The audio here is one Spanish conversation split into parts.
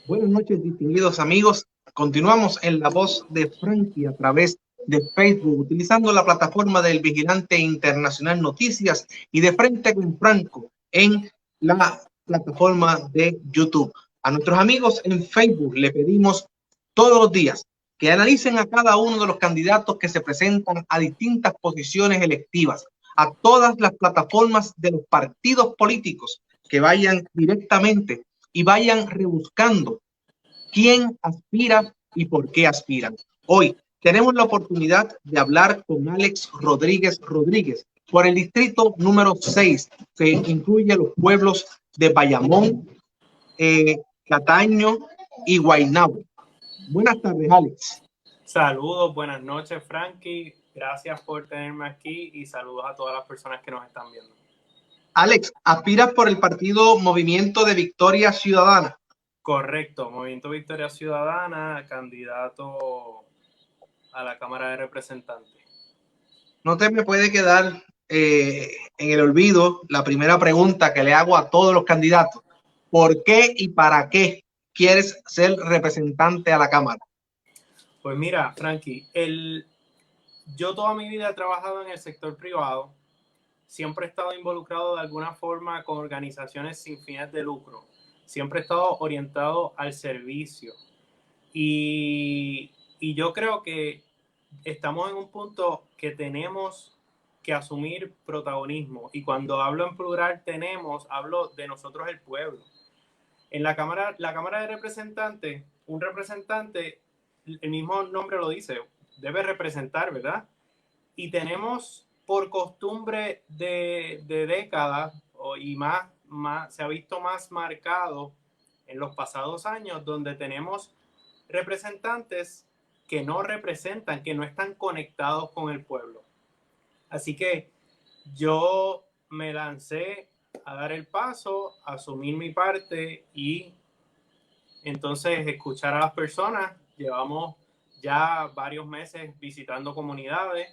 Buenas noches, distinguidos amigos. Continuamos en La Voz de Frankie a través de Facebook, utilizando la plataforma del Vigilante Internacional Noticias y de Frente con Franco en la plataforma de YouTube. A nuestros amigos en Facebook le pedimos todos los días que analicen a cada uno de los candidatos que se presentan a distintas posiciones electivas, a todas las plataformas de los partidos políticos que vayan directamente y vayan rebuscando quién aspira y por qué aspiran. Hoy tenemos la oportunidad de hablar con Alex Rodríguez Rodríguez por el distrito número 6, que incluye los pueblos de Bayamón, Cataño y Guaynabo. Buenas tardes, Alex. Saludos, buenas noches, Frankie. Gracias por tenerme aquí y saludos a todas las personas que nos están viendo. Alex, ¿aspiras por el partido Movimiento de Victoria Ciudadana? Correcto, Movimiento Victoria Ciudadana, candidato a la Cámara de Representantes. No te me puede quedar en el olvido la primera pregunta que le hago a todos los candidatos. ¿Por qué y para qué quieres ser representante a la Cámara? Pues mira, Frankie, yo toda mi vida he trabajado en el sector privado, siempre he estado involucrado de alguna forma con organizaciones sin fines de lucro, siempre he estado orientado al servicio y yo creo que estamos en un punto que tenemos que asumir protagonismo, y cuando hablo en plural hablo de nosotros, el pueblo. En la Cámara de Representantes, un representante, el mismo nombre lo dice, debe representar, ¿verdad? Y tenemos por costumbre de décadas y más se ha visto más marcado en los pasados años, donde tenemos representantes que no representan, que no están conectados con el pueblo. Así que yo me lancé a dar el paso, a asumir mi parte y entonces escuchar a las personas. Llevamos ya varios meses visitando comunidades,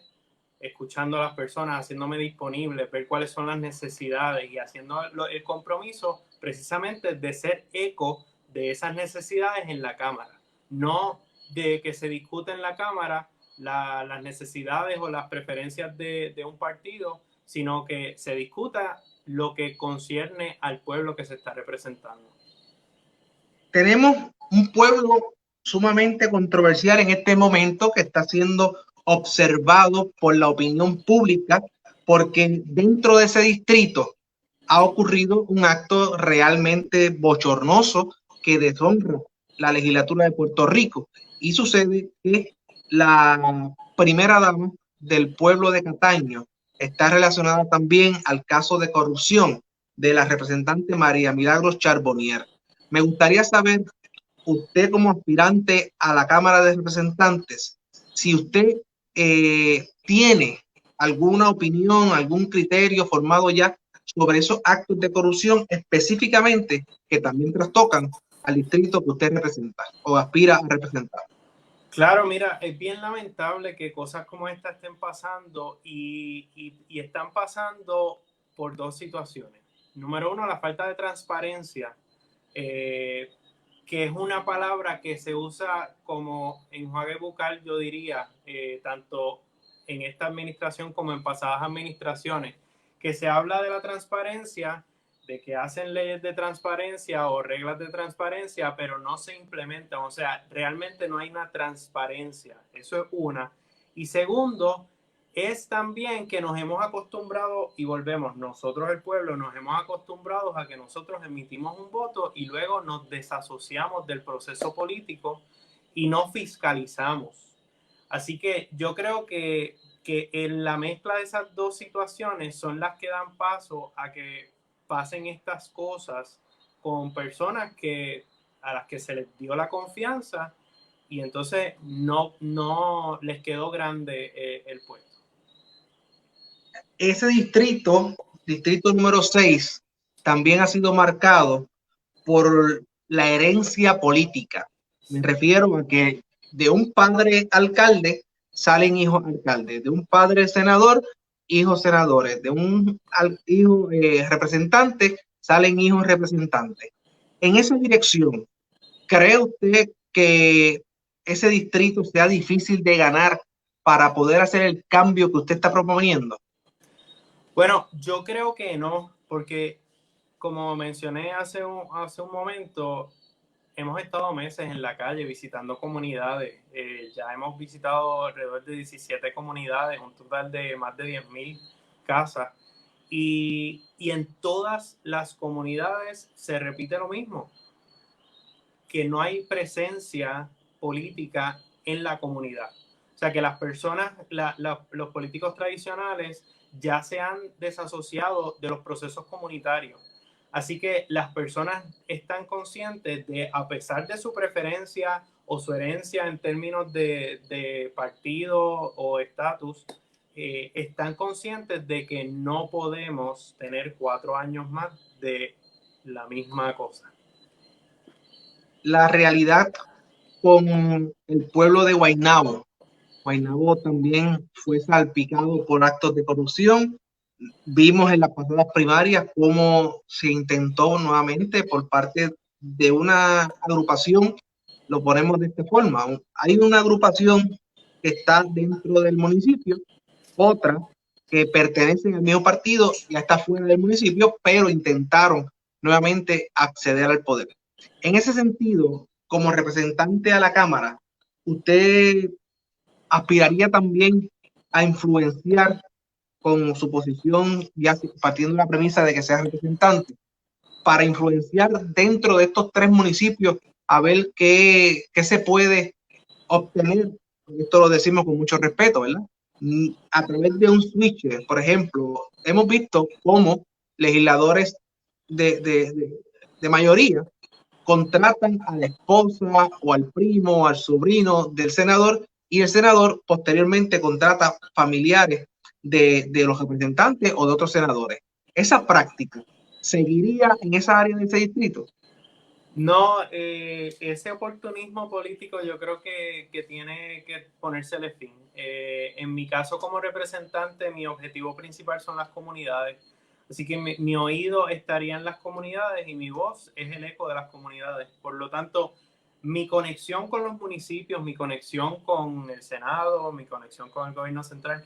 escuchando a las personas, haciéndome disponible, ver cuáles son las necesidades y haciendo el compromiso precisamente de ser eco de esas necesidades en la Cámara. No de que se discute en la Cámara las necesidades o las preferencias de un partido, sino que se discuta lo que concierne al pueblo que se está representando. Tenemos un pueblo sumamente controversial en este momento que está siendo observado por la opinión pública porque dentro de ese distrito ha ocurrido un acto realmente bochornoso que deshonra la legislatura de Puerto Rico, y sucede que la primera dama del pueblo de Cataño está relacionada también al caso de corrupción de la representante María Milagros Charbonnier. Me gustaría saber, usted como aspirante a la Cámara de Representantes, si usted tiene alguna opinión, algún criterio formado ya sobre esos actos de corrupción específicamente que también trastocan al distrito que usted representa o aspira a representar. Claro, mira, es bien lamentable que cosas como esta estén pasando y están pasando por dos situaciones. Número uno, la falta de transparencia, que es una palabra que se usa como enjuague bucal, yo diría, tanto en esta administración como en pasadas administraciones, que se habla de la transparencia, de que hacen leyes de transparencia o reglas de transparencia, pero no se implementan. O sea, realmente no hay una transparencia. Eso es una. Y segundo, es también que nos hemos acostumbrado, y volvemos, nosotros el pueblo nos hemos acostumbrado a que nosotros emitimos un voto y luego nos desasociamos del proceso político y no fiscalizamos. Así que yo creo que en la mezcla de esas dos situaciones son las que dan paso a que pasen estas cosas con personas a las que se les dio la confianza y entonces no les quedó grande el puesto. Ese distrito número 6, también ha sido marcado por la herencia política. Me refiero a que de un padre alcalde salen hijos alcaldes, de un padre senador, hijos senadores, de un hijo representante, salen hijos representantes. En esa dirección, ¿Cree usted que ese distrito sea difícil de ganar para poder hacer el cambio que usted está proponiendo? Bueno, yo creo que no, porque como mencioné hace un momento, hemos estado meses en la calle visitando comunidades. Ya hemos visitado alrededor de 17 comunidades, un total de más de 10.000 casas. Y en todas las comunidades se repite lo mismo, que no hay presencia política en la comunidad. O sea, que las personas, los políticos tradicionales ya se han desasociado de los procesos comunitarios. Así que las personas están conscientes de, a pesar de su preferencia o su herencia en términos de partido o estatus, están conscientes de que no podemos tener 4 años más de la misma cosa. La realidad con el pueblo de Guaynabo. Guaynabo también fue salpicado por actos de corrupción. Vimos en las pasadas primarias cómo se intentó nuevamente por parte de una agrupación, lo ponemos de esta forma. Hay una agrupación que está dentro del municipio, otra que pertenece al mismo partido y está fuera del municipio, pero intentaron nuevamente acceder al poder. En ese sentido, como representante a la Cámara, ¿usted aspiraría también a influenciar con su posición, ya partiendo de la premisa de que sea representante, para influenciar dentro de estos 3 municipios a ver qué se puede obtener? Esto lo decimos con mucho respeto, ¿verdad? A través de un switch, por ejemplo, hemos visto cómo legisladores de mayoría contratan a la esposa o al primo o al sobrino del senador, y el senador posteriormente contrata familiares de los representantes o de otros senadores. Esa práctica seguiría en esa área de ese distrito. No, ese oportunismo político yo creo que tiene que ponérsele fin. En mi caso como representante, mi objetivo principal son las comunidades. Así que mi oído estaría en las comunidades y mi voz es el eco de las comunidades. Por lo tanto, mi conexión con los municipios, mi conexión con el Senado, mi conexión con el gobierno central,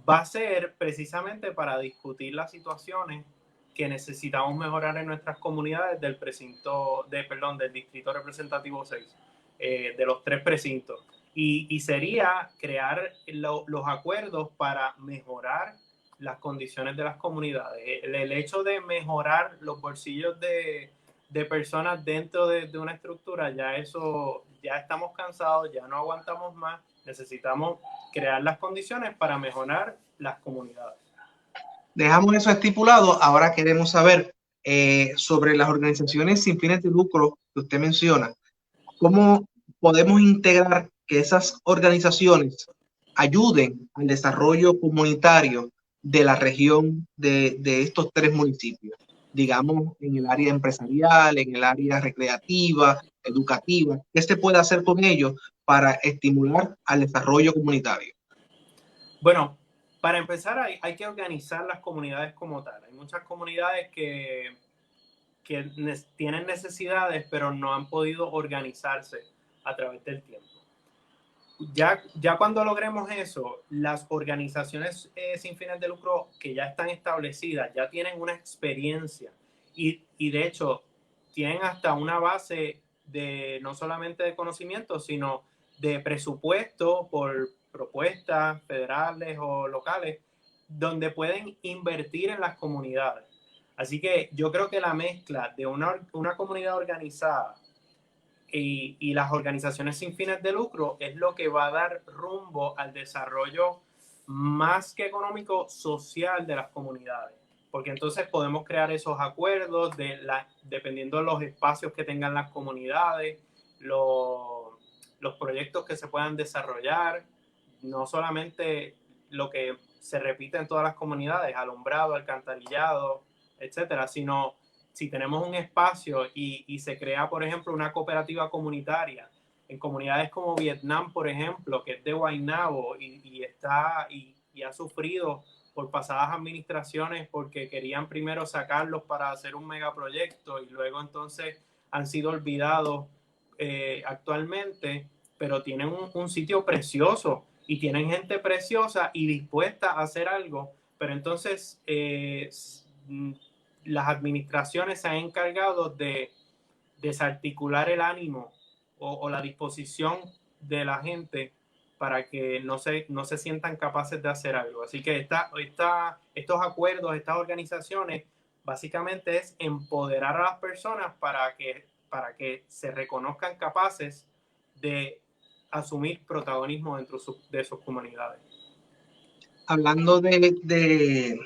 va a ser precisamente para discutir las situaciones que necesitamos mejorar en nuestras comunidades del del distrito representativo 6, de los 3 precintos. Y sería crear los acuerdos para mejorar las condiciones de las comunidades. El hecho de mejorar los bolsillos de personas dentro de una estructura, ya eso, ya estamos cansados, ya no aguantamos más, necesitamos crear las condiciones para mejorar las comunidades. Dejamos eso estipulado. Ahora queremos saber sobre las organizaciones sin fines de lucro que usted menciona. ¿Cómo podemos integrar que esas organizaciones ayuden al desarrollo comunitario de la región de estos 3 municipios? Digamos, en el área empresarial, en el área recreativa, educativa. ¿Qué se puede hacer con ellos para estimular al desarrollo comunitario? Bueno, para empezar hay que organizar las comunidades como tal. Hay muchas comunidades que tienen necesidades, pero no han podido organizarse a través del tiempo. Ya cuando logremos eso, las organizaciones sin fines de lucro que ya están establecidas, ya tienen una experiencia y de hecho tienen hasta una base de no solamente de conocimiento, sino de presupuesto por propuestas federales o locales, donde pueden invertir en las comunidades. Así que yo creo que la mezcla de una comunidad organizada y las organizaciones sin fines de lucro es lo que va a dar rumbo al desarrollo más que económico, social de las comunidades. Porque entonces podemos crear esos acuerdos dependiendo de los espacios que tengan las comunidades, los proyectos que se puedan desarrollar, no solamente lo que se repite en todas las comunidades, alumbrado, alcantarillado, etcétera, sino si tenemos un espacio y se crea, por ejemplo, una cooperativa comunitaria en comunidades como Vietnam, por ejemplo, que es de Guaynabo y ha sufrido por pasadas administraciones porque querían primero sacarlos para hacer un megaproyecto y luego entonces han sido olvidados actualmente, pero tienen un sitio precioso y tienen gente preciosa y dispuesta a hacer algo, pero entonces las administraciones se han encargado de desarticular el ánimo o la disposición de la gente para que no se sientan capaces de hacer algo. Así que estos acuerdos, estas organizaciones, básicamente es empoderar a las personas para que se reconozcan capaces de asumir protagonismo dentro de sus comunidades. Hablando de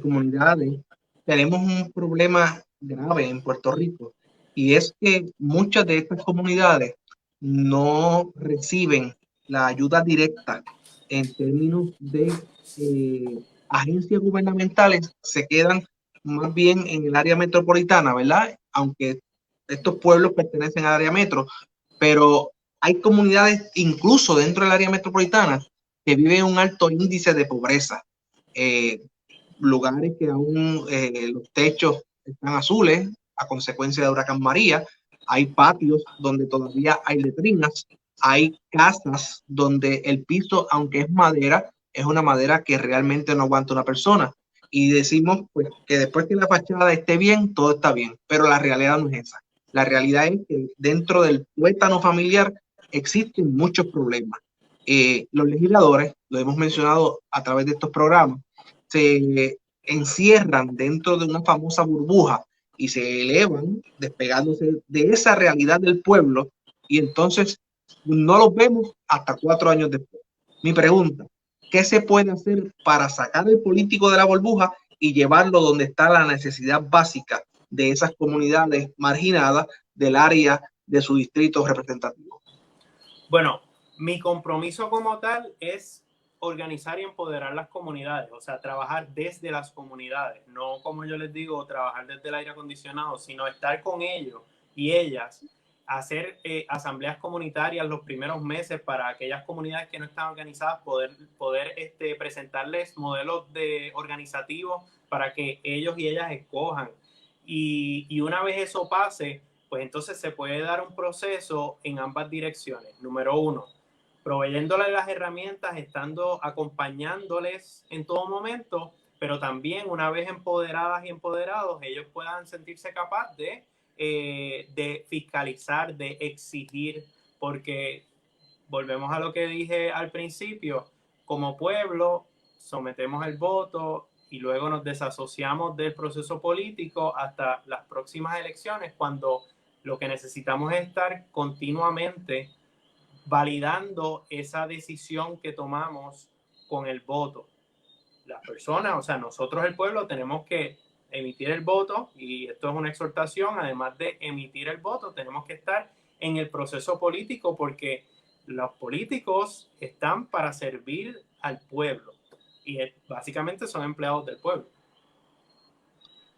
comunidades, tenemos un problema grave en Puerto Rico y es que muchas de estas comunidades no reciben la ayuda directa en términos de agencias gubernamentales, se quedan más bien en el área metropolitana, ¿verdad? Aunque estos pueblos pertenecen al área metro, pero hay comunidades incluso dentro del área metropolitana que viven un alto índice de pobreza. Lugares que aún los techos están azules a consecuencia de huracán María. Hay patios donde todavía hay letrinas. Hay casas donde el piso, aunque es madera, es una madera que realmente no aguanta una persona. Y decimos pues, que después que la fachada esté bien, todo está bien. Pero la realidad no es esa. La realidad es que dentro del tuétano familiar existen muchos problemas. Los legisladores, lo hemos mencionado a través de estos programas, se encierran dentro de una famosa burbuja y se elevan despegándose de esa realidad del pueblo y entonces no los vemos hasta 4 años después. Mi pregunta, ¿qué se puede hacer para sacar el político de la burbuja y llevarlo donde está la necesidad básica de esas comunidades marginadas del área de su distrito representativo? Bueno, mi compromiso como tal es organizar y empoderar las comunidades, o sea, trabajar desde las comunidades, no como yo les digo, trabajar desde el aire acondicionado, sino estar con ellos y ellas, hacer asambleas comunitarias los primeros meses para aquellas comunidades que no están organizadas, poder presentarles modelos organizativos para que ellos y ellas escojan. Y una vez eso pase, pues entonces se puede dar un proceso en ambas direcciones. Número uno, proveyéndoles las herramientas, estando acompañándoles en todo momento, pero también una vez empoderadas y empoderados, ellos puedan sentirse capaces de fiscalizar, de exigir, porque volvemos a lo que dije al principio, como pueblo sometemos el voto y luego nos desasociamos del proceso político hasta las próximas elecciones, cuando lo que necesitamos es estar continuamente validando esa decisión que tomamos con el voto. Las personas, o sea, nosotros el pueblo tenemos que emitir el voto y esto es una exhortación, además de emitir el voto, tenemos que estar en el proceso político porque los políticos están para servir al pueblo y básicamente son empleados del pueblo.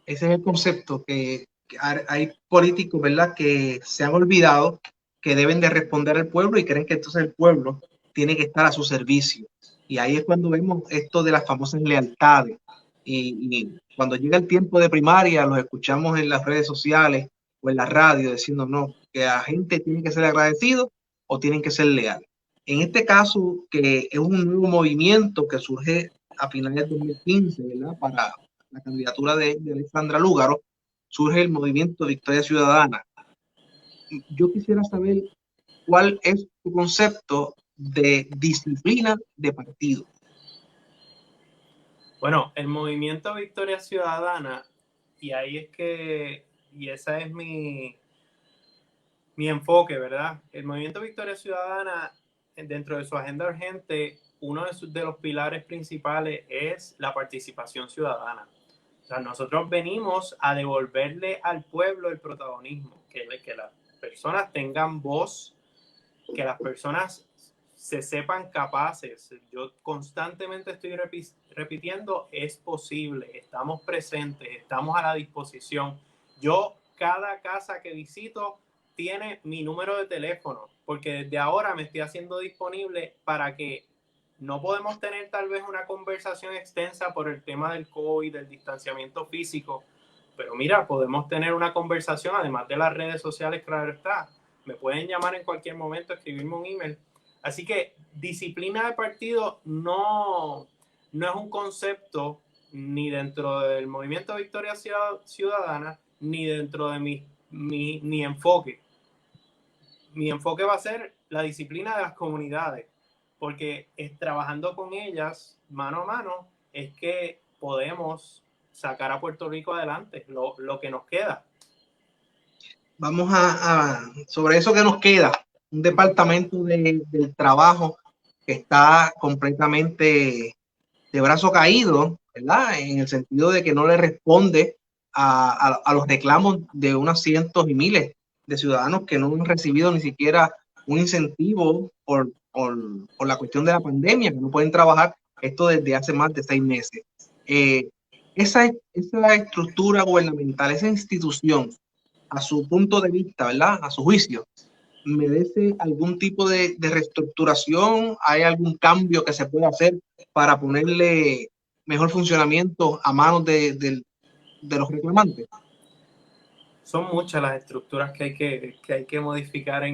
Ese es el concepto que hay políticos, ¿verdad?, que se han olvidado que deben de responder al pueblo y creen que entonces el pueblo tiene que estar a su servicio. Y ahí es cuando vemos esto de las famosas lealtades. Y cuando llega el tiempo de primaria, los escuchamos en las redes sociales o en la radio diciendo no, que la gente tiene que ser agradecido o tienen que ser leal. En este caso, que es un nuevo movimiento que surge a finales de 2015, ¿verdad?, para la candidatura de Alexandra Lúgaro, surge el movimiento Victoria Ciudadana. Yo quisiera saber cuál es tu concepto de disciplina de partido. Bueno, el movimiento Victoria Ciudadana, y ahí es que, y esa es mi enfoque, ¿verdad? El movimiento Victoria Ciudadana, dentro de su agenda urgente, uno de los pilares principales es la participación ciudadana. O sea, nosotros venimos a devolverle al pueblo el protagonismo, que las personas tengan voz, que las personas se sepan capaces. Yo constantemente estoy repitiendo, es posible, estamos presentes, estamos a la disposición. Yo, cada casa que visito tiene mi número de teléfono, porque desde ahora me estoy haciendo disponible para que no podemos tener tal vez una conversación extensa por el tema del COVID, del distanciamiento físico, pero mira, podemos tener una conversación, además de las redes sociales, claro está, Me pueden llamar en cualquier momento, escribirme un email. Así que disciplina de partido no es un concepto ni dentro del movimiento Victoria Ciudadana, ni dentro de mi enfoque. Mi enfoque va a ser la disciplina de las comunidades, porque trabajando con ellas mano a mano es que podemos sacar a Puerto Rico adelante, lo que nos queda. Vamos sobre eso que nos queda, un departamento del trabajo que está completamente de brazo caído, ¿verdad? En el sentido de que no le responde a los reclamos de unos cientos y miles de ciudadanos que no han recibido ni siquiera un incentivo por la cuestión de la pandemia, que no pueden trabajar esto desde hace más de 6 meses. Esa estructura gubernamental, esa institución, a su punto de vista, ¿verdad? A su juicio, merece algún tipo de reestructuración. ¿Hay algún cambio que se pueda hacer para ponerle mejor funcionamiento a manos de los reclamantes? Son muchas las estructuras que hay que modificar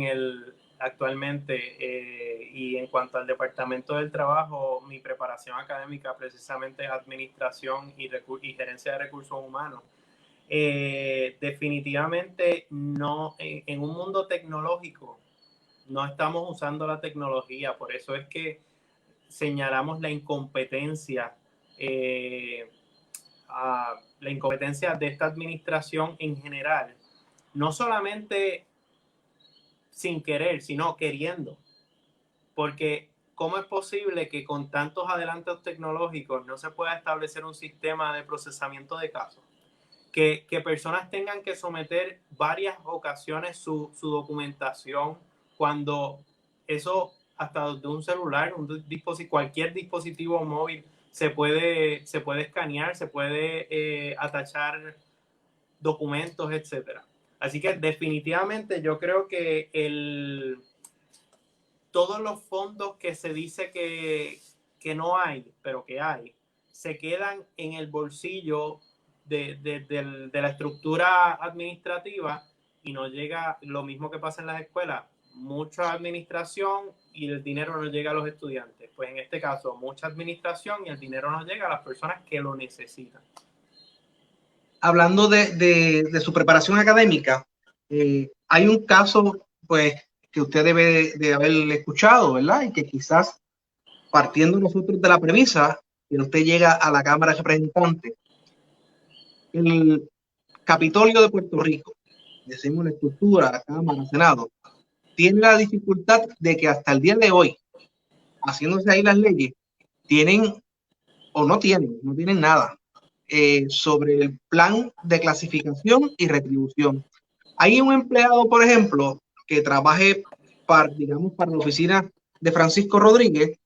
actualmente, y en cuanto al Departamento del Trabajo, mi preparación académica precisamente es Administración y Gerencia de Recursos Humanos. Definitivamente no, en un mundo tecnológico no estamos usando la tecnología, por eso es que señalamos la incompetencia, la incompetencia de esta administración en general, no solamente sin querer, sino queriendo, porque ¿cómo es posible que con tantos adelantos tecnológicos no se pueda establecer un sistema de procesamiento de casos? Que personas tengan que someter varias ocasiones su documentación, cuando eso hasta de un celular, cualquier dispositivo móvil se puede escanear, se puede atachar documentos, etcétera. Así que definitivamente yo creo que todos los fondos que se dice que no hay, pero que hay, se quedan en el bolsillo de la estructura administrativa y no llega lo mismo que pasa en las escuelas, mucha administración y el dinero no llega a los estudiantes. Pues en este caso, mucha administración y el dinero no llega a las personas que lo necesitan. Hablando de su preparación académica, hay un caso, pues, que usted debe de haber escuchado, ¿verdad? Y que quizás, partiendo nosotros de la premisa que usted llega a la Cámara de Representantes, el Capitolio de Puerto Rico, decimos la estructura, Cámara, Senado, tiene la dificultad de que hasta el día de hoy, haciéndose ahí las leyes, tienen o no tienen nada sobre el plan de clasificación y retribución. Hay un empleado, por ejemplo, que trabaje digamos, para la oficina de Francisco Rodríguez,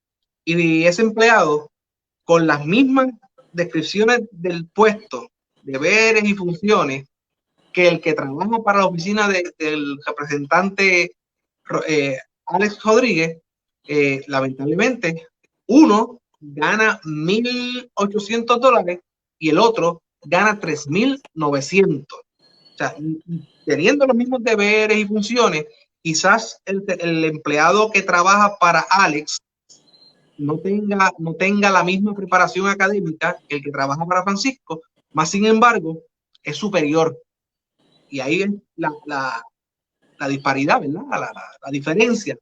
y ese empleado, con las mismas descripciones del puesto, deberes y funciones, que el que trabaja para la oficina del representante Alex Rodríguez, lamentablemente, uno gana $1,800 y el otro gana $3,900. O sea, teniendo los mismos deberes y funciones, quizás el empleado que trabaja para Alex no tenga la misma preparación académica que el que trabaja para Francisco, más sin embargo, es superior. Y ahí es la disparidad, ¿verdad? La diferencia.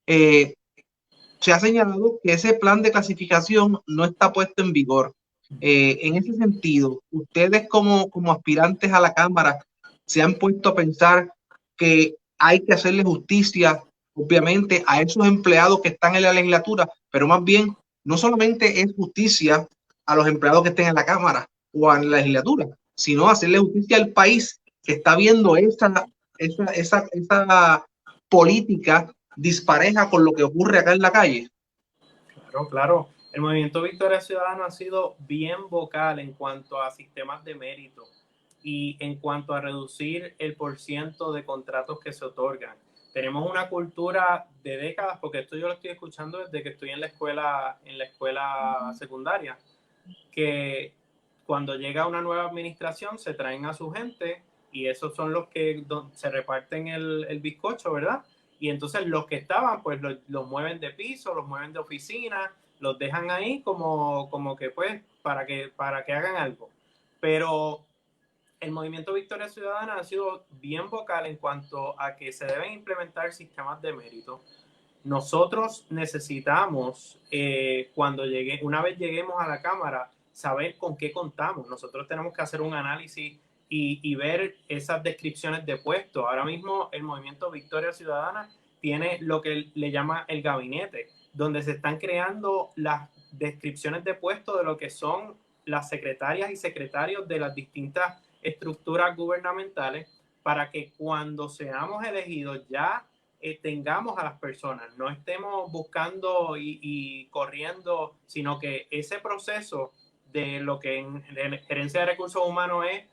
Se ha señalado que ese plan de clasificación no está puesto en vigor. En ese sentido, ustedes como aspirantes a la Cámara se han puesto a pensar que hay que hacerle justicia, obviamente, a esos empleados que están en la legislatura, pero más bien, no solamente es justicia a los empleados que estén en la Cámara o en la legislatura, sino hacerle justicia al país que está viendo esa política dispareja con lo que ocurre acá en la calle. Claro, claro. El movimiento Victoria Ciudadana ha sido bien vocal en cuanto a sistemas de mérito y en cuanto a reducir el porciento de contratos que se otorgan. Tenemos una cultura de décadas, porque esto yo lo estoy escuchando desde que estoy en la escuela secundaria, que cuando llega una nueva administración se traen a su gente y esos son los que se reparten el bizcocho, ¿verdad? Y entonces los que estaban, pues los mueven de piso, los mueven de oficina, los dejan ahí como que pues para que hagan algo. Pero el movimiento Victoria Ciudadana ha sido bien vocal en cuanto a que se deben implementar sistemas de mérito. Nosotros necesitamos, una vez lleguemos a la Cámara, saber con qué contamos. Nosotros tenemos que hacer un análisis y ver esas descripciones de puestos. Ahora mismo el movimiento Victoria Ciudadana tiene lo que le llama el gabinete, donde se están creando las descripciones de puestos de lo que son las secretarias y secretarios de las distintas estructuras gubernamentales, para que cuando seamos elegidos ya tengamos a las personas, no estemos buscando y corriendo, sino que ese proceso de lo que en gerencia de recursos humanos es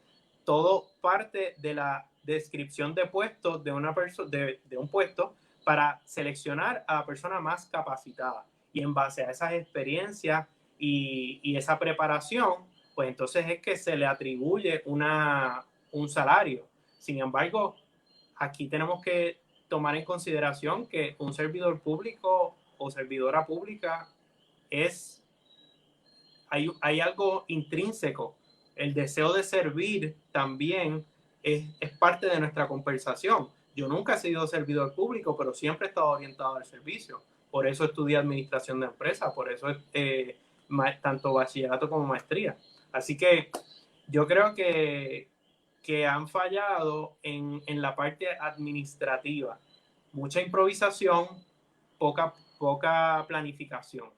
todo parte de la descripción de puestos de una persona, de un puesto, para seleccionar a la persona más capacitada. Y en base a esas experiencias y esa preparación, pues entonces es que se le atribuye un salario. Sin embargo, aquí tenemos que tomar en consideración que un servidor público o servidora pública hay algo intrínseco. El deseo de servir también es parte de nuestra conversación. Yo nunca he sido servidor público, pero siempre he estado orientado al servicio. Por eso estudié administración de empresas, por eso tanto bachillerato como maestría. Así que yo creo que han fallado en la parte administrativa. Mucha improvisación, poca planificación.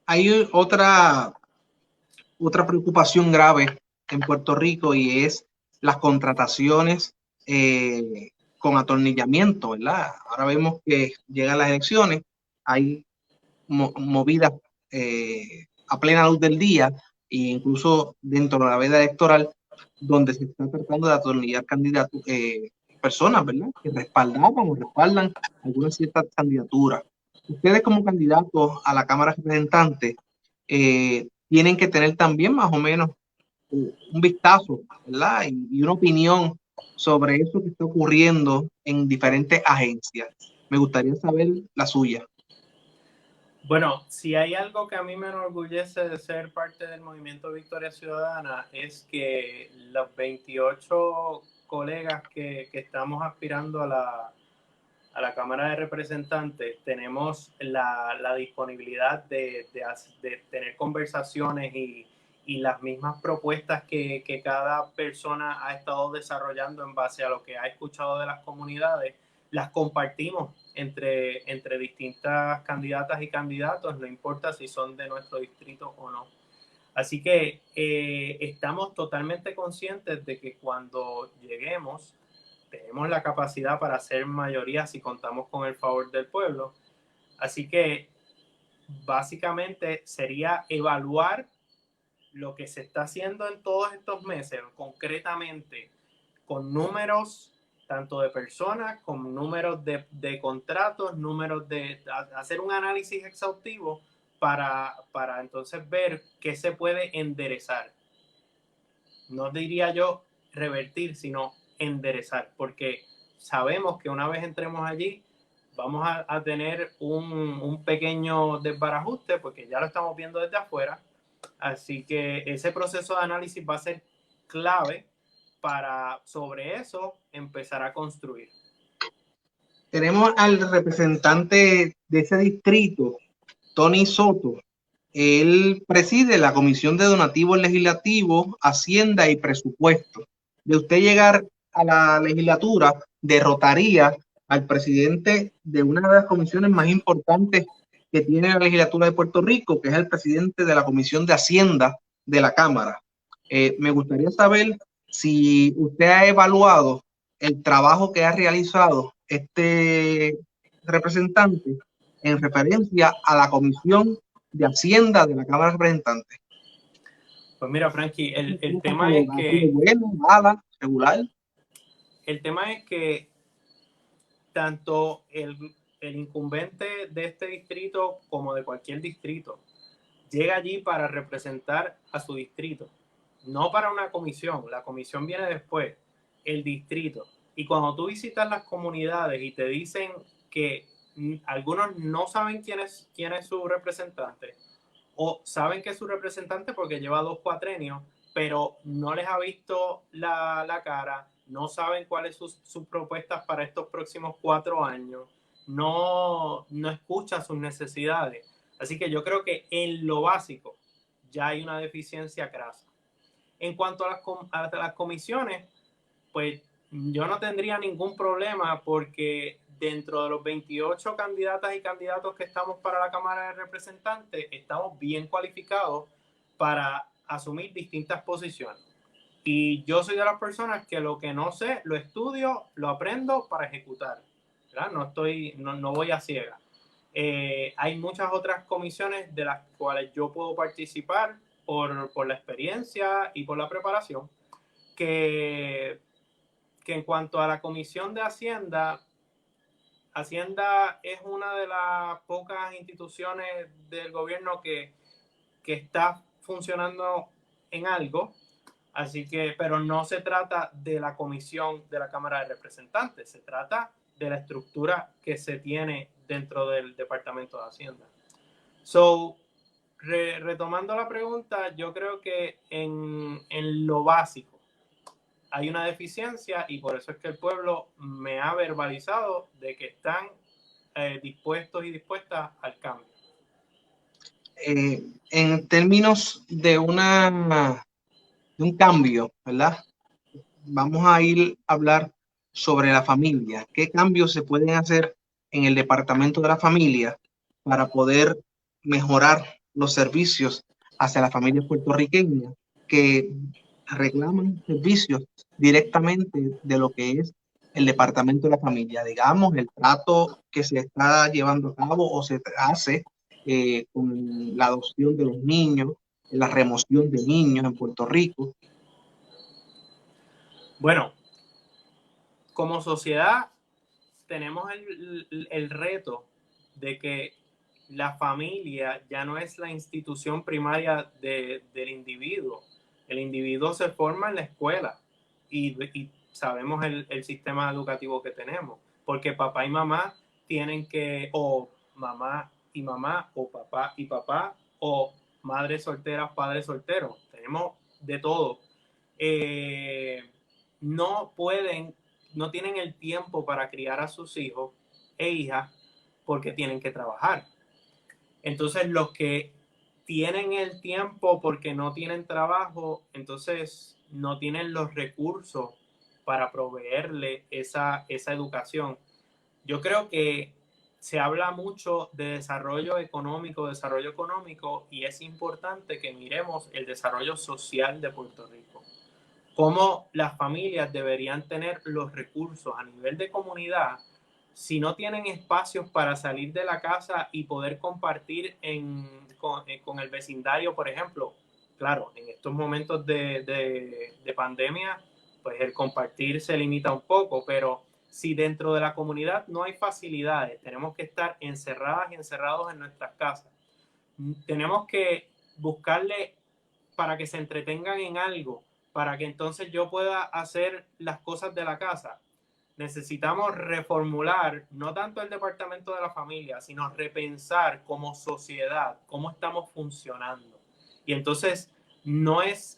Hay otra preocupación grave en Puerto Rico y es las contrataciones con atornillamiento, ¿verdad? Ahora vemos que llegan las elecciones, hay movidas a plena luz del día e incluso dentro de la veda electoral donde se está tratando de atornillar candidatos, personas, ¿verdad? Que respaldaban o respaldan algunas ciertas candidaturas. Ustedes como candidatos a la Cámara de Representantes tienen que tener también más o menos un vistazo, ¿verdad? Y una opinión sobre eso que está ocurriendo en diferentes agencias. Me gustaría saber la suya. Bueno, si hay algo que a mí me enorgullece de ser parte del movimiento Victoria Ciudadana es que los 28 colegas que estamos aspirando a la Cámara de Representantes tenemos la disponibilidad de tener conversaciones y las mismas propuestas que cada persona ha estado desarrollando en base a lo que ha escuchado de las comunidades, las compartimos entre distintas candidatas y candidatos, no importa si son de nuestro distrito o no. Así que estamos totalmente conscientes de que cuando lleguemos tenemos la capacidad para hacer mayoría si contamos con el favor del pueblo. Así que básicamente sería evaluar lo que se está haciendo en todos estos meses, concretamente con números tanto de personas como números de contratos, números de hacer un análisis exhaustivo para entonces ver qué se puede enderezar. No diría yo revertir, sino enderezar, porque sabemos que una vez entremos allí vamos a tener un pequeño desbarajuste, porque ya lo estamos viendo desde afuera. Así que ese proceso de análisis va a ser clave para sobre eso empezar a construir. Tenemos al representante de ese distrito, Tony Soto. Él preside la Comisión de Donativos Legislativos, Hacienda y Presupuesto. De usted llegar a la legislatura, derrotaría al presidente de una de las comisiones más importantes que tiene la legislatura de Puerto Rico, que es el presidente de la Comisión de Hacienda de la Cámara. Me gustaría saber si usted ha evaluado el trabajo que ha realizado este representante en referencia a la Comisión de Hacienda de la Cámara de Representantes. Pues mira, Frankie, el tema es que... Bueno, mala, regular. El tema es que tanto el incumbente de este distrito como de cualquier distrito llega allí para representar a su distrito. no para una comisión, la comisión viene después, el distrito. Y cuando tú visitas las comunidades y te dicen que algunos no saben quién es su representante, o saben que es su representante porque lleva 2 cuatrenios, pero no les ha visto la cara, no saben cuáles son sus propuestas para estos próximos 4 años, no escuchan sus necesidades. Así que yo creo que en lo básico ya hay una deficiencia crasa. En cuanto a las comisiones, pues yo no tendría ningún problema porque dentro de los 28 candidatas y candidatos que estamos para la Cámara de Representantes, estamos bien cualificados para asumir distintas posiciones. Y yo soy de las personas que lo que no sé, lo estudio, lo aprendo para ejecutar. ¿Verdad? No voy a ciegas. Hay muchas otras comisiones de las cuales yo puedo participar por la experiencia y por la preparación, que en cuanto a la Comisión de Hacienda, Hacienda es una de las pocas instituciones del gobierno que está funcionando en algo, así que, pero no se trata de la comisión de la Cámara de Representantes, se trata de la estructura que se tiene dentro del Departamento de Hacienda. So, retomando la pregunta, yo creo que en lo básico hay una deficiencia y por eso es que el pueblo me ha verbalizado de que están dispuestos y dispuestas al cambio. En términos de un cambio, ¿verdad? Vamos a ir a hablar sobre la familia. ¿Qué cambios se pueden hacer en el departamento de la familia para poder mejorar los servicios hacia las familias puertorriqueñas que reclaman servicios directamente de lo que es el departamento de la familia? Digamos, el trato que se está llevando a cabo o se hace con la adopción de los niños, la remoción de niños en Puerto Rico. Bueno, como sociedad tenemos el reto de que la familia ya no es la institución primaria del individuo. El individuo se forma en la escuela y sabemos el sistema educativo que tenemos, porque papá y mamá tienen que, o mamá y mamá, o papá y papá, o madres solteras, padres solteros. Tenemos de todo. No pueden, no tienen el tiempo para criar a sus hijos e hijas porque tienen que trabajar. Entonces los que tienen el tiempo porque no tienen trabajo, entonces no tienen los recursos para proveerle esa educación. Yo creo que se habla mucho de desarrollo económico, y es importante que miremos el desarrollo social de Puerto Rico. Cómo las familias deberían tener los recursos a nivel de comunidad si no tienen espacios para salir de la casa y poder compartir con el vecindario, por ejemplo. Claro, en estos momentos de pandemia, pues el compartir se limita un poco, pero si dentro de la comunidad no hay facilidades, tenemos que estar encerradas y encerrados en nuestras casas. Tenemos que buscarle para que se entretengan en algo, para que entonces yo pueda hacer las cosas de la casa. Necesitamos reformular no tanto el departamento de la familia, sino repensar como sociedad cómo estamos funcionando. Y entonces no es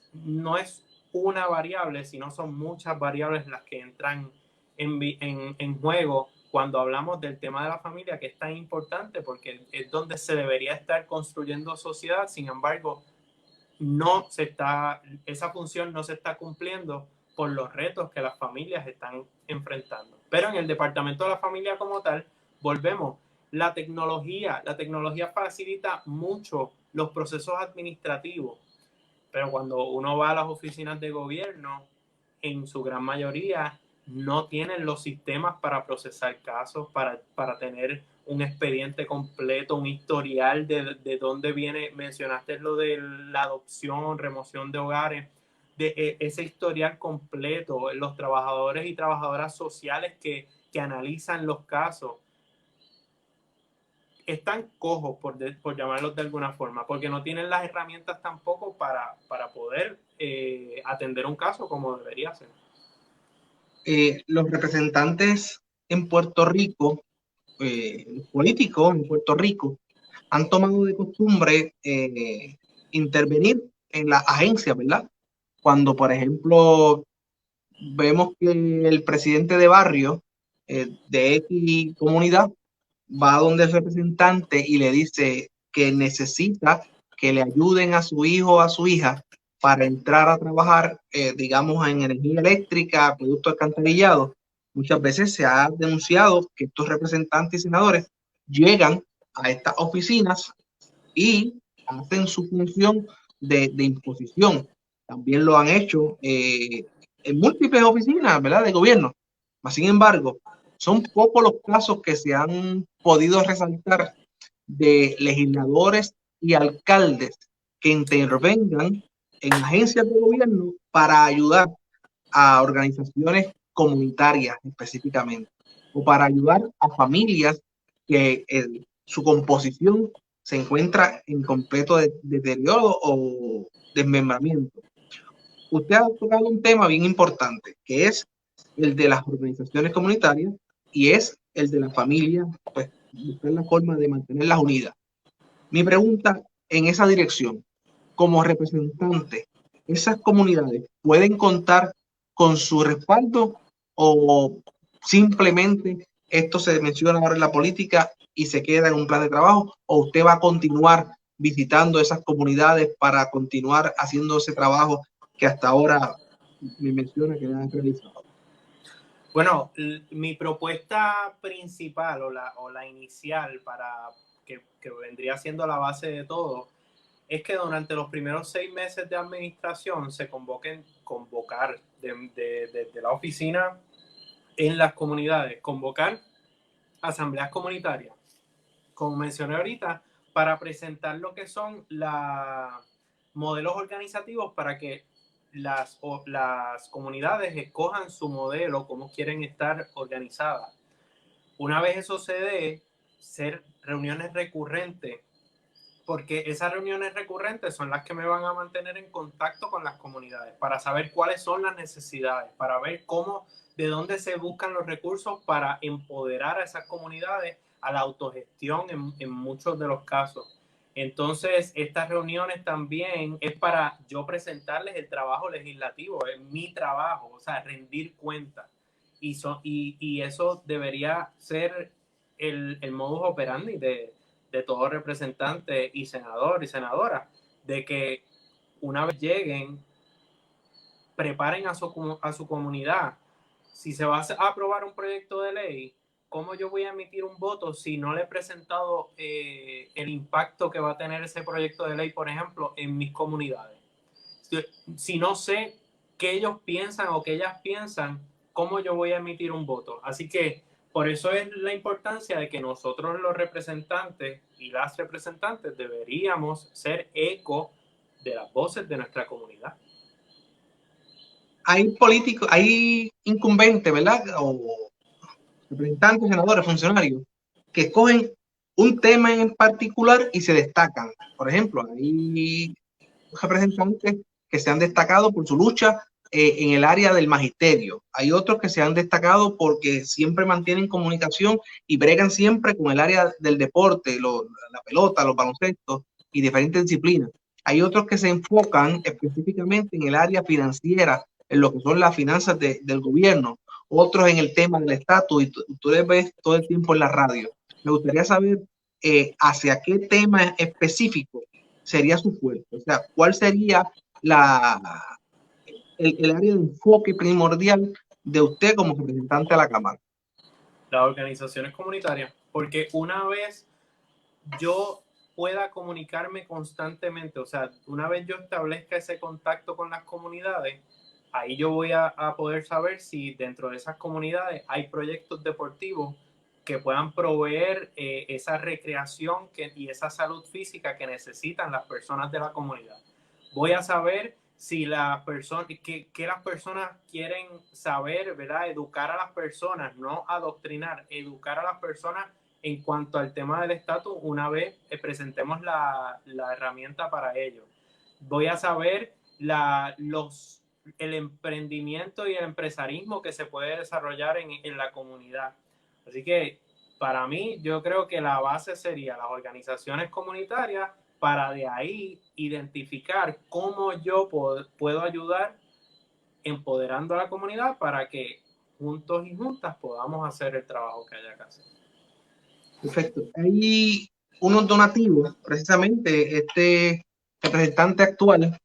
una variable, sino son muchas variables las que entran en juego cuando hablamos del tema de la familia, que es tan importante porque es donde se debería estar construyendo sociedad. Sin embargo, esa función no se está cumpliendo por los retos que las familias están enfrentando. Pero en el departamento de la familia como tal, volvemos, la tecnología facilita mucho los procesos administrativos, pero cuando uno va a las oficinas de gobierno, en su gran mayoría no tienen los sistemas para procesar casos, para tener un expediente completo, un historial de dónde viene. Mencionaste lo de la adopción, remoción de hogares, de ese historial completo, los trabajadores y trabajadoras sociales que analizan los casos. Están cojos, por llamarlos de alguna forma, porque no tienen las herramientas tampoco para poder atender un caso como debería ser. Los representantes en Puerto Rico, los políticos en Puerto Rico, han tomado de costumbre intervenir en las agencias, ¿verdad? Cuando, por ejemplo, vemos que el presidente de barrio de X comunidad va donde el representante y le dice que necesita que le ayuden a su hijo o a su hija para entrar a trabajar, digamos, en energía eléctrica, productos alcantarillados. Muchas veces se ha denunciado que estos representantes y senadores llegan a estas oficinas y hacen su función de imposición. También lo han hecho en múltiples oficinas, ¿verdad?, de gobierno. Sin embargo, son pocos los casos que se han podido resaltar de legisladores y alcaldes que intervengan en agencias de gobierno para ayudar a organizaciones comunitarias específicamente, o para ayudar a familias que su composición se encuentra en completo deterioro o desmembramiento. Usted ha tocado un tema bien importante, que es el de las organizaciones comunitarias y es el de la familia, pues buscar la forma de mantenerlas unidas. Mi pregunta en esa dirección, como representante, ¿esas comunidades pueden contar con su respaldo o simplemente esto se menciona ahora en la política y se queda en un plan de trabajo, o usted va a continuar visitando esas comunidades para continuar haciendo ese trabajo que hasta ahora me menciona que han realizado? Bueno, mi propuesta principal o la inicial para que vendría siendo la base de todo es que durante los primeros 6 meses de administración se convocar desde la oficina en las comunidades, convocar asambleas comunitarias, como mencioné ahorita, para presentar lo que son los modelos organizativos para que las comunidades escojan su modelo, cómo quieren estar organizadas. Una vez eso se dé, ser reuniones recurrentes, porque esas reuniones recurrentes son las que me van a mantener en contacto con las comunidades para saber cuáles son las necesidades, para ver cómo, de dónde se buscan los recursos para empoderar a esas comunidades a la autogestión en muchos de los casos. Entonces, estas reuniones también es para yo presentarles el trabajo legislativo, es mi trabajo, o sea, rendir cuentas. Y eso debería ser el modus operandi de todo representante y senador y senadora, de que una vez lleguen, preparen a su comunidad. Si se va a aprobar un proyecto de ley, ¿cómo yo voy a emitir un voto si no le he presentado el impacto que va a tener ese proyecto de ley, por ejemplo, en mis comunidades? Si no sé qué ellos piensan o qué ellas piensan, ¿cómo yo voy a emitir un voto? Así que por eso es la importancia de que nosotros los representantes y las representantes deberíamos ser eco de las voces de nuestra comunidad. Hay políticos, hay incumbentes, ¿verdad? O representantes, senadores, funcionarios, que escogen un tema en particular y se destacan. Por ejemplo, hay representantes que se han destacado por su lucha en el área del magisterio. Hay otros que se han destacado porque siempre mantienen comunicación y bregan siempre con el área del deporte, la pelota, los baloncestos y diferentes disciplinas. Hay otros que se enfocan específicamente en el área financiera, en lo que son las finanzas del gobierno, otros en el tema del estatus, y tú les ves todo el tiempo en la radio. Me gustaría saber hacia qué tema específico sería su fuerte. O sea, ¿cuál sería el área de enfoque primordial de usted como representante a la Cámara? Las organizaciones comunitarias, porque una vez yo pueda comunicarme constantemente, o sea, una vez yo establezca ese contacto con las comunidades, ahí yo voy a poder saber si dentro de esas comunidades hay proyectos deportivos que puedan proveer esa recreación y esa salud física que necesitan las personas de la comunidad. Voy a saber si las personas, que las personas quieren saber, ¿verdad? Educar a las personas, no adoctrinar, educar a las personas en cuanto al tema del estatus una vez presentemos la herramienta para ello. Voy a saber el emprendimiento y el empresarismo que se puede desarrollar en la comunidad. Así que para mí, yo creo que la base sería las organizaciones comunitarias para de ahí identificar cómo yo puedo ayudar empoderando a la comunidad para que juntos y juntas podamos hacer el trabajo que haya que hacer. Perfecto. Hay unos donativos, precisamente este representante actual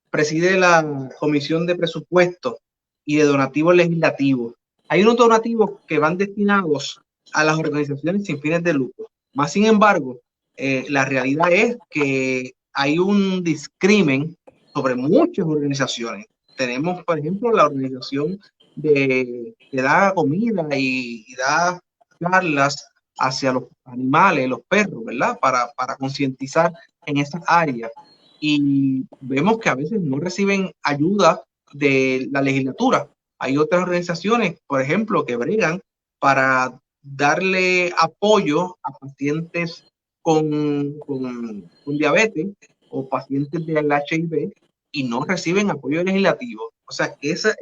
preside la Comisión de Presupuestos y de Donativos Legislativos. Hay unos donativos que van destinados a las organizaciones sin fines de lucro. Más sin embargo, la realidad es que hay un discrimen sobre muchas organizaciones. Tenemos, por ejemplo, la organización que da comida y da charlas hacia los animales, los perros, ¿verdad? Para concientizar en esas áreas. Y vemos que a veces no reciben ayuda de la legislatura. Hay otras organizaciones, por ejemplo, que bregan para darle apoyo a pacientes con diabetes o pacientes del HIV y no reciben apoyo legislativo. O sea, que esas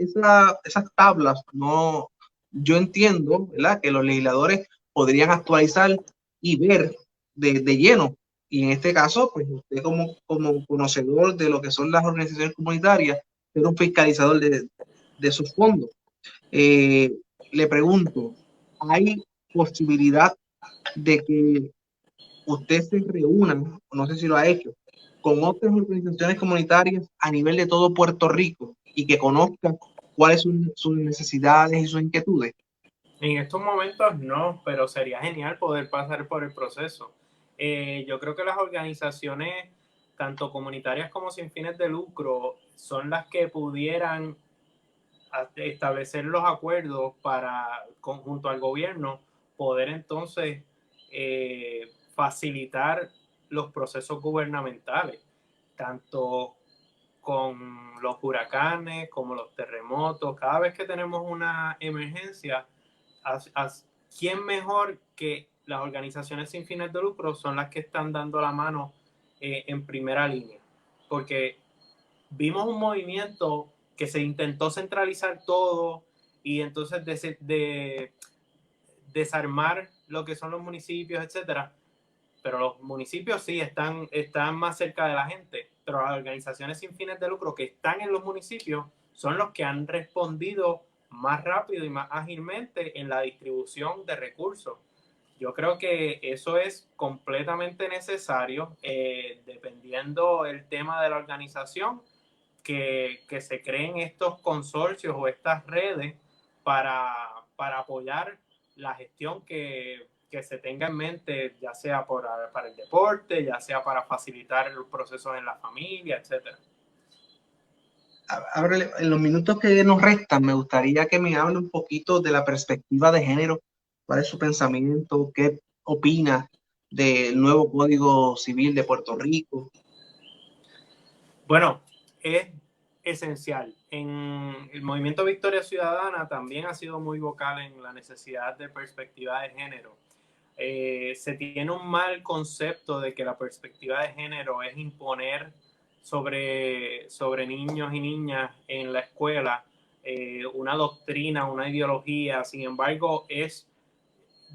tablas no, yo entiendo, ¿verdad? Que los legisladores podrían actualizar y ver de lleno. Y en este caso, pues usted como conocedor de lo que son las organizaciones comunitarias, ser un fiscalizador de sus fondos. Le pregunto, ¿hay posibilidad de que usted se reúna, no sé si lo ha hecho, con otras organizaciones comunitarias a nivel de todo Puerto Rico y que conozcan cuáles son sus necesidades y sus inquietudes? En estos momentos no, pero sería genial poder pasar por el proceso. Yo creo que las organizaciones, tanto comunitarias como sin fines de lucro, son las que pudieran establecer los acuerdos para, junto al gobierno, poder entonces facilitar los procesos gubernamentales, tanto con los huracanes como los terremotos. Cada vez que tenemos una emergencia, ¿quién mejor que las organizaciones sin fines de lucro son las que están dando la mano en primera línea? Porque vimos un movimiento que se intentó centralizar todo y entonces desarmar lo que son los municipios, etcétera. Pero los municipios sí están más cerca de la gente, pero las organizaciones sin fines de lucro que están en los municipios son los que han respondido más rápido y más ágilmente en la distribución de recursos. Yo creo que eso es completamente necesario, dependiendo el tema de la organización, que se creen estos consorcios o estas redes para apoyar la gestión que se tenga en mente, ya sea para el deporte, ya sea para facilitar los procesos en la familia, etcétera. Ahora, en los minutos que nos restan, me gustaría que me hable un poquito de la perspectiva de género. ¿Cuál es su pensamiento? ¿Qué opina del nuevo Código Civil de Puerto Rico? Bueno, es esencial. En el movimiento Victoria Ciudadana también ha sido muy vocal en la necesidad de perspectiva de género. Se tiene un mal concepto de que la perspectiva de género es imponer sobre niños y niñas en la escuela una doctrina, una ideología. Sin embargo,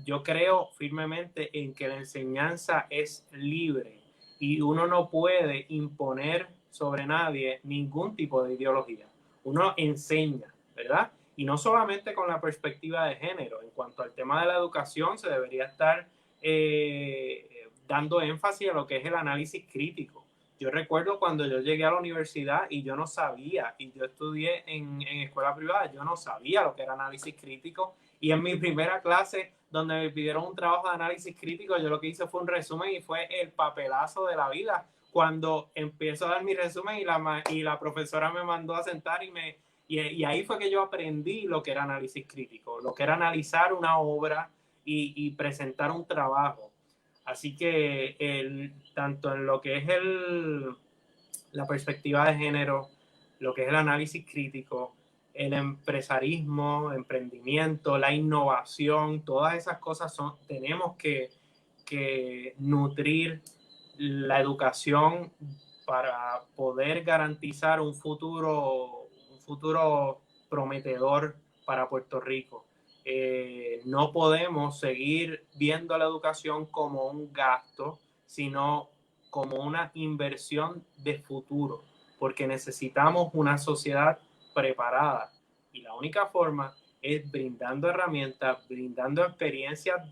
yo creo firmemente en que la enseñanza es libre y uno no puede imponer sobre nadie ningún tipo de ideología. Uno enseña, ¿verdad? Y no solamente con la perspectiva de género. En cuanto al tema de la educación, se debería estar dando énfasis a lo que es el análisis crítico. Yo recuerdo cuando yo llegué a la universidad y yo no sabía, y yo estudié en escuela privada, yo no sabía lo que era análisis crítico. Y en mi primera clase, donde me pidieron un trabajo de análisis crítico, yo lo que hice fue un resumen y fue el papelazo de la vida. Cuando empiezo a dar mi resumen y la profesora me mandó a sentar y ahí fue que yo aprendí lo que era análisis crítico, lo que era analizar una obra y presentar un trabajo. Así que tanto en lo que es la perspectiva de género, lo que es el análisis crítico, el empresarismo, emprendimiento, la innovación, todas esas cosas tenemos que nutrir la educación para poder garantizar un futuro prometedor para Puerto Rico. No podemos seguir viendo la educación como un gasto, sino como una inversión de futuro, porque necesitamos una sociedad preparada. Y la única forma es brindando herramientas, brindando experiencias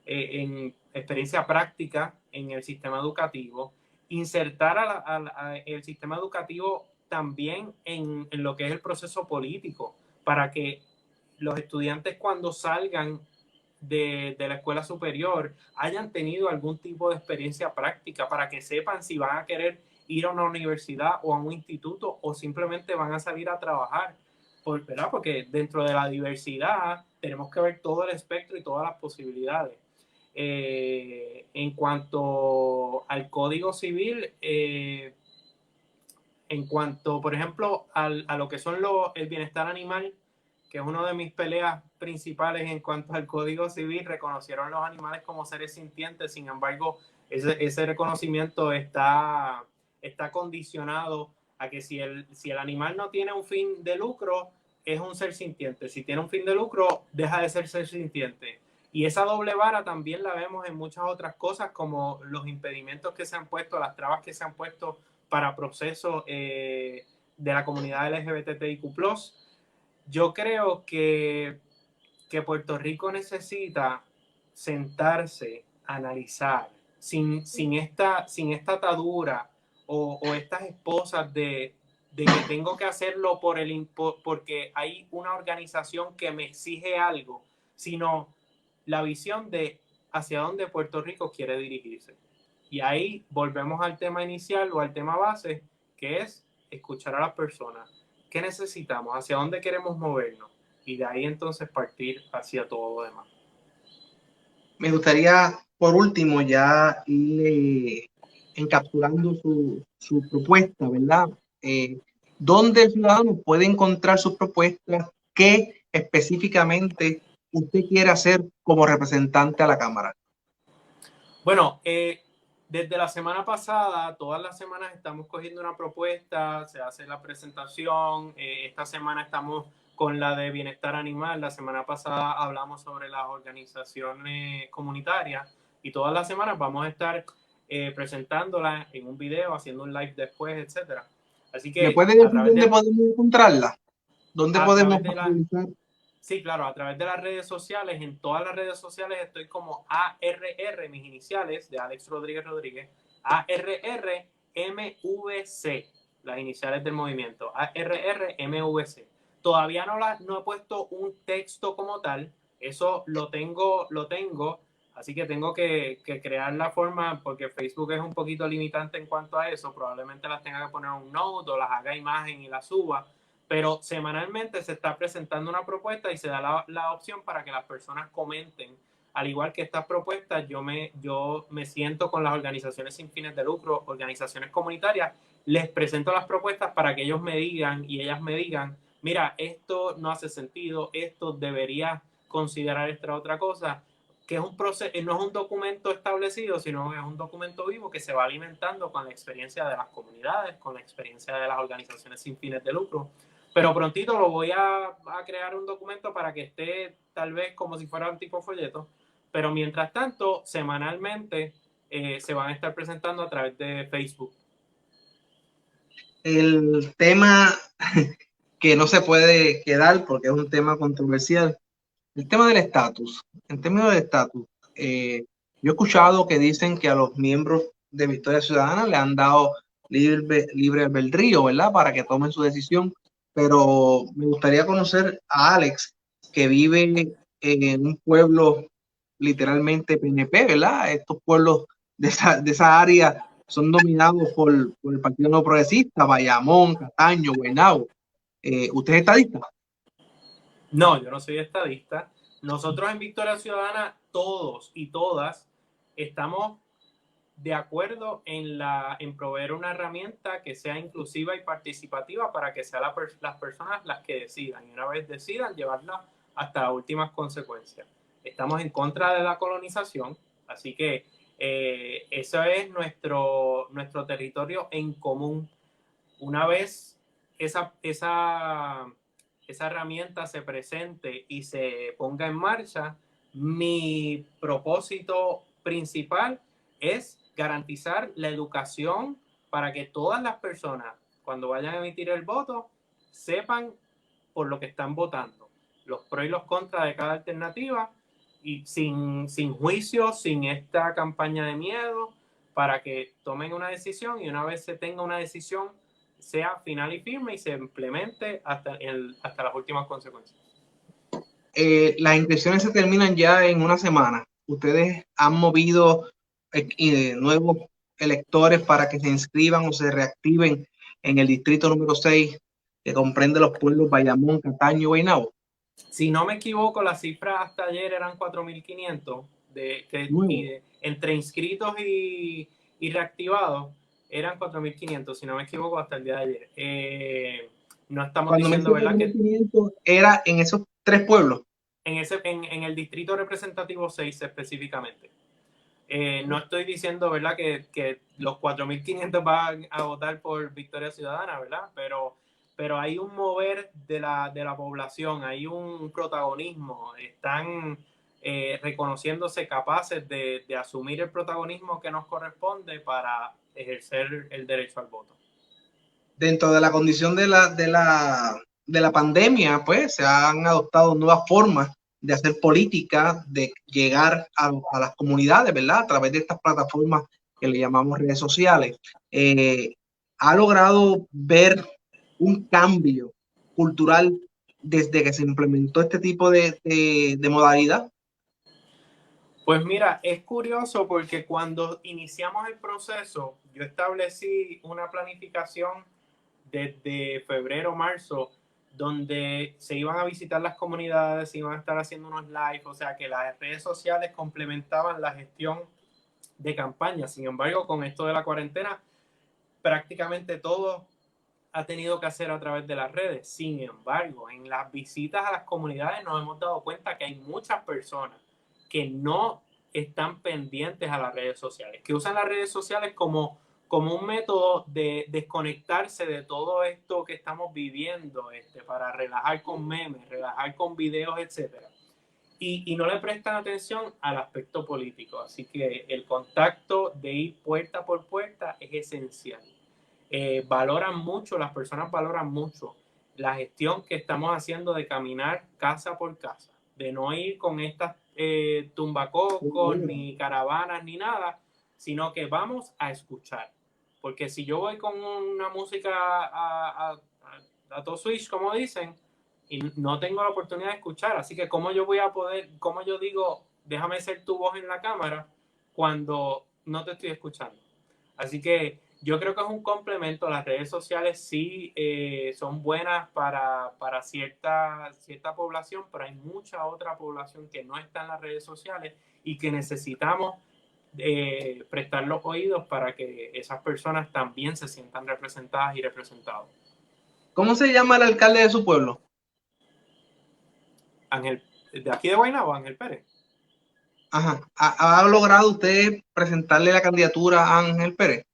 en experiencia práctica en el sistema educativo, insertar el sistema educativo también en lo que es el proceso político, para que los estudiantes cuando salgan de la escuela superior hayan tenido algún tipo de experiencia práctica, para que sepan si van a querer ir a una universidad o a un instituto o simplemente van a salir a trabajar. ¿Verdad? Porque dentro de la diversidad tenemos que ver todo el espectro y todas las posibilidades. En cuanto al Código Civil, en cuanto, por ejemplo, a lo que son el bienestar animal, que es una de mis peleas principales en cuanto al Código Civil, reconocieron los animales como seres sintientes. Sin embargo, ese reconocimiento está condicionado a que si el animal no tiene un fin de lucro, es un ser sintiente. Si tiene un fin de lucro, deja de ser sintiente. Y esa doble vara también la vemos en muchas otras cosas, como los impedimentos que se han puesto, las trabas que se han puesto para procesos de la comunidad LGBTIQ+. Yo creo que Puerto Rico necesita sentarse, analizar, sin esta atadura o estas esposas de que tengo que hacerlo porque hay una organización que me exige algo, sino la visión de hacia dónde Puerto Rico quiere dirigirse. Y ahí volvemos al tema inicial o al tema base, que es escuchar a las personas. ¿Qué necesitamos? ¿Hacia dónde queremos movernos? Y de ahí entonces partir hacia todo lo demás. Me gustaría, por último, ya ir encapsulando su propuesta, ¿verdad? ¿Dónde el ciudadano puede encontrar sus propuestas? ¿Qué específicamente usted quiere hacer como representante a la Cámara? Bueno, desde la semana pasada, todas las semanas estamos cogiendo una propuesta, se hace la presentación. Esta semana estamos con la de bienestar animal. La semana pasada hablamos sobre las organizaciones comunitarias y todas las semanas vamos a estar presentándola en un video, haciendo un live después, etcétera. Así que ¿Me puede decir dónde podemos encontrarla? ¿Dónde podemos utilizar? Sí, claro, a través de las redes sociales, en todas las redes sociales estoy como ARR, mis iniciales, de Alex Rodríguez Rodríguez, ARRMVC, las iniciales del movimiento, ARRMVC. Todavía no he puesto un texto como tal, eso lo tengo, así que tengo que crear la forma, porque Facebook es un poquito limitante en cuanto a eso, probablemente las tenga que poner un note o las haga imagen y las suba. Pero semanalmente se está presentando una propuesta y se da la opción para que las personas comenten. Al igual que estas propuestas, yo me siento con las organizaciones sin fines de lucro, organizaciones comunitarias, les presento las propuestas para que ellos me digan y ellas me digan, mira, esto no hace sentido, esto debería considerar esta otra cosa, que es un proceso, no es un documento establecido, sino es un documento vivo que se va alimentando con la experiencia de las comunidades, con la experiencia de las organizaciones sin fines de lucro. Pero prontito lo voy a crear un documento para que esté tal vez como si fuera un tipo folleto. Pero mientras tanto, semanalmente se van a estar presentando a través de Facebook. El tema que no se puede quedar porque es un tema controversial, el tema del estatus. En términos de estatus, yo he escuchado que dicen que a los miembros de Victoria Ciudadana le han dado libre albedrío, ¿verdad? Para que tomen su decisión. Pero me gustaría conocer a Alex, que vive en un pueblo literalmente PNP, ¿verdad? Estos pueblos de esa área son dominados por el Partido No Progresista, Bayamón, Cataño, Guaynabo. ¿Usted es estadista? No, yo no soy estadista. Nosotros en Victoria Ciudadana, todos y todas, estamos de acuerdo en proveer una herramienta que sea inclusiva y participativa para que sean las personas las que decidan, y una vez decidan, llevarla hasta las últimas consecuencias. Estamos en contra de la colonización, así que Eso es nuestro territorio en común. Una vez esa herramienta se presente y se ponga en marcha, mi propósito principal es garantizar la educación para que todas las personas, cuando vayan a emitir el voto, sepan por lo que están votando, los pros y los contras de cada alternativa, y sin juicio, sin esta campaña de miedo, para que tomen una decisión y una vez se tenga una decisión sea final y firme y se implemente hasta las últimas consecuencias. Las inscripciones se terminan ya en una semana. ¿Ustedes han movido nuevos electores para que se inscriban o se reactiven en el distrito número 6, que comprende los pueblos Bayamón, Cataño y Guaynabo? Si no me equivoco, las cifras hasta ayer eran 4.500 entre inscritos y reactivados eran 4.500, si no me equivoco, hasta el día de ayer. No estamos Cuando diciendo, ¿verdad? Que 4.500 era en esos 3 pueblos. En el distrito representativo 6 específicamente. No estoy diciendo, ¿verdad?, que los 4.500 van a votar por Victoria Ciudadana, ¿verdad? Pero hay un mover de la población, hay un protagonismo, están reconociéndose capaces de asumir el protagonismo que nos corresponde para ejercer el derecho al voto. Dentro de la condición de la pandemia, pues se han adoptado nuevas formas de hacer política, de llegar a las comunidades, ¿verdad? A través de estas plataformas que le llamamos redes sociales. Ha logrado ver un cambio cultural desde que se implementó este tipo de modalidad. Pues mira, es curioso porque cuando iniciamos el proceso, yo establecí una planificación desde febrero, marzo, donde se iban a visitar las comunidades, se iban a estar haciendo unos live, o sea que las redes sociales complementaban la gestión de campaña. Sin embargo, con esto de la cuarentena, prácticamente todo ha tenido que hacer a través de las redes. Sin embargo, en las visitas a las comunidades nos hemos dado cuenta que hay muchas personas que no están pendientes a las redes sociales, que usan las redes sociales como un método de desconectarse de todo esto que estamos viviendo, para relajar con memes, relajar con videos, etcétera. Y no le prestan atención al aspecto político. Así que el contacto de ir puerta por puerta es esencial. Valoran mucho, las personas valoran mucho la gestión que estamos haciendo de caminar casa por casa, de no ir con estas tumbacocos, ni caravanas, ni nada, sino que vamos a escuchar. Porque si yo voy con una música a todo switch, como dicen, y no tengo la oportunidad de escuchar, así que cómo yo voy a poder, cómo yo digo, déjame ser tu voz en la cámara cuando no te estoy escuchando. Así que yo creo que es un complemento. Las redes sociales sí son buenas para cierta población, pero hay mucha otra población que no está en las redes sociales y que necesitamos prestar los oídos para que esas personas también se sientan representadas y representados. ¿Cómo se llama el alcalde de su pueblo? Ángel, de aquí de Guaynabo, Ángel Pérez. Ajá. ¿Ha logrado usted presentarle la candidatura a Ángel Pérez?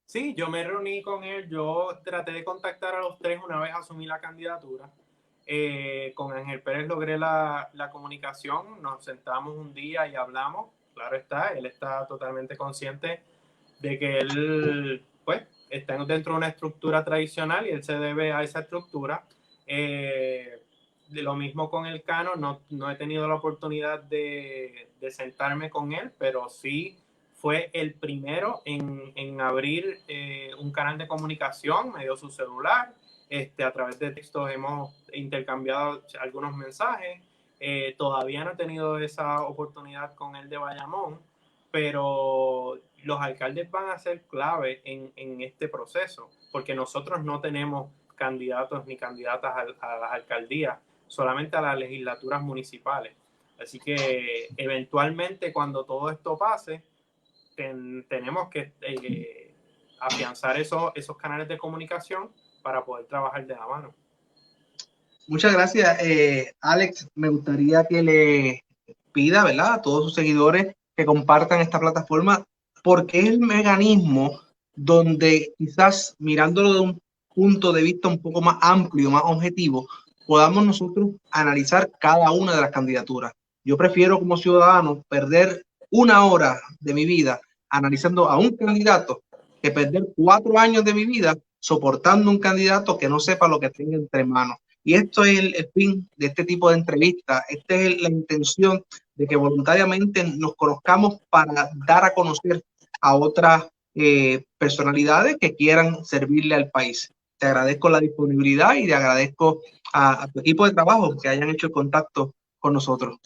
Sí, yo me reuní con él, yo traté de contactar a los tres una vez asumí la candidatura. Con Ángel Pérez logré la comunicación, nos sentamos un día y hablamos. Claro está, él está totalmente consciente de que él, pues, está dentro de una estructura tradicional y él se debe a esa estructura. De lo mismo con el Cano, no he tenido la oportunidad de sentarme con él, pero sí fue el primero en abrir un canal de comunicación, me dio su celular, a través de textos hemos intercambiado algunos mensajes. Todavía no he tenido esa oportunidad con el de Bayamón, pero los alcaldes van a ser clave en este proceso, porque nosotros no tenemos candidatos ni candidatas a las alcaldías, solamente a las legislaturas municipales. Así que eventualmente cuando todo esto pase, tenemos que afianzar esos canales de comunicación para poder trabajar de la mano. Muchas gracias, Alex. Me gustaría que le pida, ¿verdad?, a todos sus seguidores que compartan esta plataforma porque es el mecanismo donde quizás mirándolo de un punto de vista un poco más amplio, más objetivo, podamos nosotros analizar cada una de las candidaturas. Yo prefiero como ciudadano perder una hora de mi vida analizando a un candidato que perder 4 años de mi vida soportando un candidato que no sepa lo que tenga entre manos. Y esto es el fin de este tipo de entrevistas. Esta es la intención de que voluntariamente nos conozcamos para dar a conocer a otras personalidades que quieran servirle al país. Te agradezco la disponibilidad y te agradezco a tu equipo de trabajo que hayan hecho el contacto con nosotros.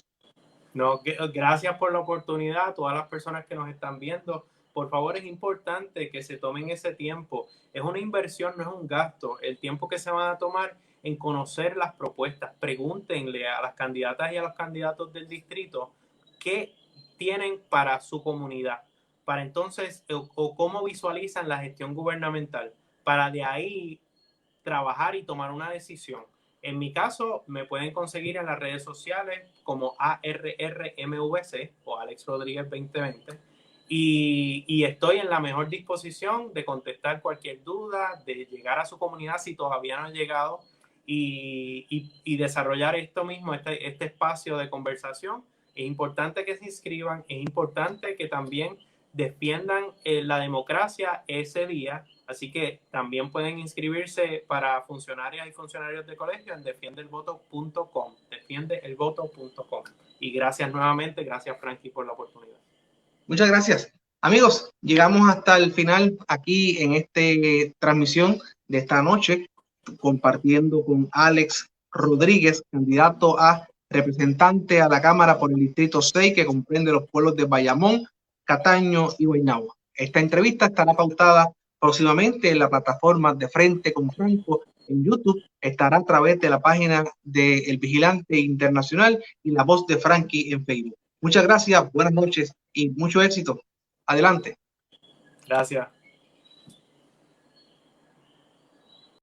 No, gracias por la oportunidad a todas las personas que nos están viendo. Por favor, es importante que se tomen ese tiempo. Es una inversión, no es un gasto. El tiempo que se van a tomar en conocer las propuestas. Pregúntenle a las candidatas y a los candidatos del distrito qué tienen para su comunidad, para entonces, o cómo visualizan la gestión gubernamental, para de ahí trabajar y tomar una decisión. En mi caso, me pueden conseguir en las redes sociales como ARRMVC o Alex Rodríguez 2020 y estoy en la mejor disposición de contestar cualquier duda, de llegar a su comunidad si todavía no han llegado y desarrollar esto mismo, este espacio de conversación. Es importante que se inscriban, es importante que también defiendan la democracia ese día. Así que también pueden inscribirse para funcionarias y funcionarios de colegio en defiendeelvoto.com, defiendeelvoto.com. Y gracias nuevamente, gracias Frankie por la oportunidad. Muchas gracias. Amigos, llegamos hasta el final aquí en esta transmisión de esta noche, compartiendo con Alex Rodríguez, candidato a representante a la Cámara por el Distrito 6, que comprende los pueblos de Bayamón, Cataño y Guaynabo. Esta entrevista estará pautada próximamente en la plataforma de Frente con Franco en YouTube, estará a través de la página de El Vigilante Internacional y La Voz de Frankie en Facebook. Muchas gracias, buenas noches y mucho éxito. Adelante. Gracias.